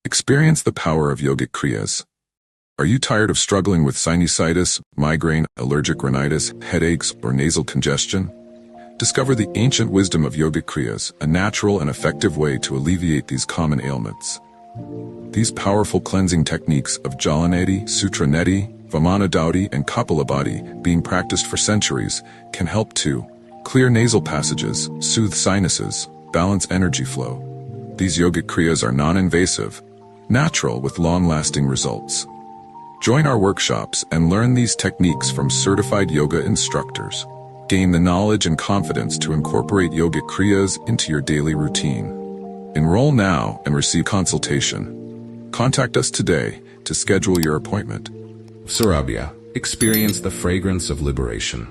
Experience the power of yogic kriyas. Are you tired of struggling with sinusitis, migraine, allergic rhinitis, headaches, or nasal congestion? Discover the ancient wisdom of yogic kriyas, a natural and effective way to alleviate these common ailments. These powerful cleansing techniques of Jalaneti, Sutra Neti, Vamana Daudi, and Kapalabhati, being practiced for centuries, can help to clear nasal passages, soothe sinuses, balance energy flow. These yogic kriyas are non-invasive, natural with long-lasting results. Join our workshops and learn these techniques from certified yoga instructors. Gain the knowledge and confidence to incorporate yogic kriyas into your daily routine. Enroll now and receive consultation. Contact us today to schedule your appointment. SAURABHYA, experience the fragrance of liberation.